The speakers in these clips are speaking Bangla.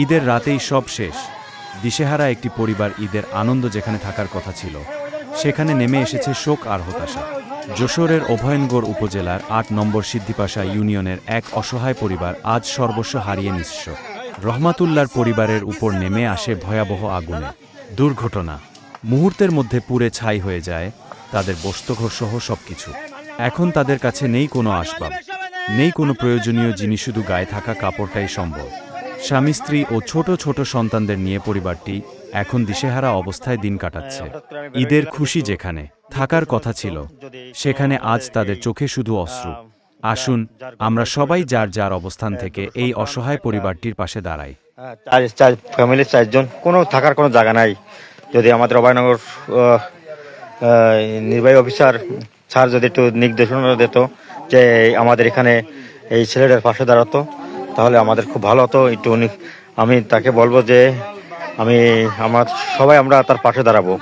ঈদের রাতেই সব শেষ। দিশেহারা একটি পরিবার ঈদের আনন্দ যেখানে থাকার কথা ছিল সেখানে নেমে এসেছে শোক আর হতাশা। যশোরের অভয়নগর উপজেলার ৮ নম্বর সিদ্ধিপাশা ইউনিয়নের এক অসহায় পরিবার আজ সর্বস্ব হারিয়ে নিঃস্ব। রহমাতুল্লাহর পরিবারের উপর নেমে আসে ভয়াবহ আগুনে দুর্ঘটনা। মুহূর্তের মধ্যে পুড়ে ছাই হয়ে যায় তাদের বস্তুঘর সহ সবকিছু। এখন তাদের কাছে নেই কোনো আসবাব, নেই কোনো প্রয়োজনীয় জিনিস, শুধু গায়ে থাকা কাপড়টাই সম্বল। স্বামী স্ত্রী ও ছোট ছোট সন্তানদের নিয়ে পরিবারটি এখন দিশেহারা অবস্থায় দিন কাটাচ্ছে। ঈদের খুশি যেখানে থাকার কথা ছিল সেখানে আজ তাদের চোখে শুধু অশ্রু। আসুন আমরা সবাই যার যার অবস্থান থেকে এই অসহায় পরিবারটির পাশে দাঁড়াই। ফ্যামিলির 4 জন, কোনো থাকার কোনো জায়গা নাই। যদি আমাদের অভয়নগর নির্বাহী অফিসার স্যার যদি একটু নির্দেশনা দিত যে আমাদের এখানে এই ছেলেটার পাশে দাঁড়াতো তাহলে আমাদের খুব ভালো হতো। একটু আমি তাকে বলবো যে সবাই আমরা তার পাশে দাঁড়াবো।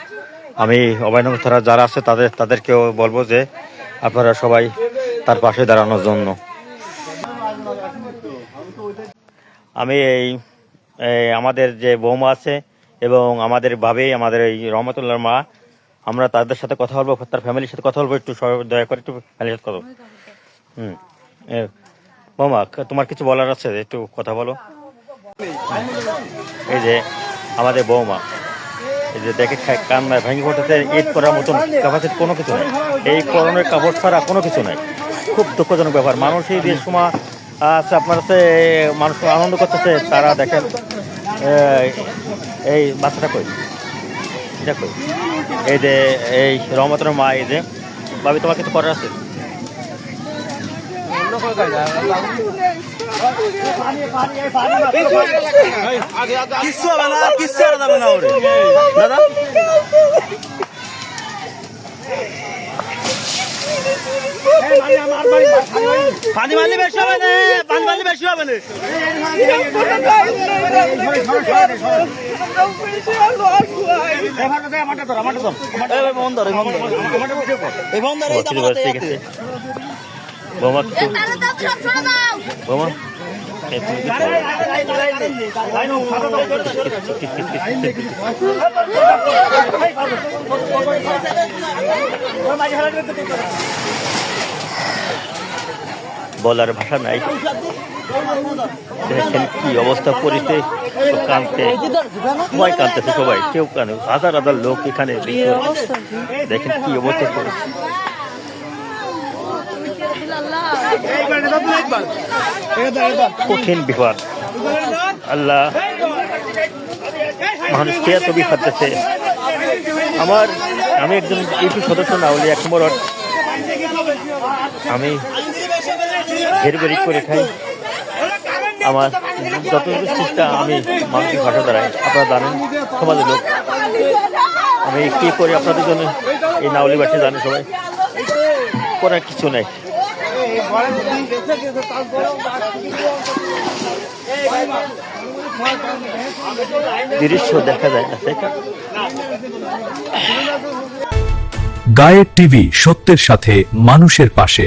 আমি অভয়নগর থানা যারা আছে তাদেরকেও বলবো যে আপনারা সবাই তার পাশে দাঁড়ানোর জন্য। আমি আমাদের যে বৌমা আছে এবং আমাদের আমাদের এই রহমতুল্লাহর মা, আমরা তাদের সাথে কথা বলবো, তার ফ্যামিলির সাথে কথা বলবো। একটু দয়া করে একটু ফ্যামিলির সাথে কথা বলবো। বৌমা, তোমার কিছু বলার আছে? একটু কথা বলো। এই যে আমাদের বৌমা, এই যে দেখে কান্নায় ভেঙে পড়তেছে। ঈদ করার মতন ক্যাপাসিটি কোনো কিছু নেই, এই করোনার কাপড় ছাড়া কোনো কিছু নাই। খুব দুঃখজনক ব্যাপার। মানুষ এই যে সময় আছে আপনার কাছে, মানুষ আনন্দ করতেছে, তারা দেখেন এই বাচ্চাটা কই, এটা কই। এই যে এই রহমতের মা, এই যে ভাবি, তোমার কিছু করার আছে? কিচ্ছু হবে না, কিচ্ছু যাবে না ওরে দাদা। পানি মারলে বেশি হবে না, পানি মারলে বেশি হবে না। বৌমা বৌমা বলার ভাষা নাই। দেখেন কি অবস্থা, পরিস্থিতি, কাঁদতে সবাই কাঁদতেছে, সবাই কেউ কাঁদে, হাজার হাজার লোক এখানে। দেখেন কি অবস্থা করেছে। কঠিন বিপদ। আল্লাহ মানুষকে এত বিপদ দিচ্ছে। আমি একজন ইউপি সদস্য না হলে 1 নম্বর আমি ঘেরি করে খাই। আমার যতটুকু চেষ্টা আমি মানসিক ভাষা দ্বারাই, আপনারা জানেন সমাজের লোক, আমি কি করি আপনাদের জন্য এই নাউলিবাসী জানে সবাই। করার কিছু নাই। দৃশ্য দেখা যায় না। গায়ের টিভি, সত্যের সাথে মানুষের পাশে।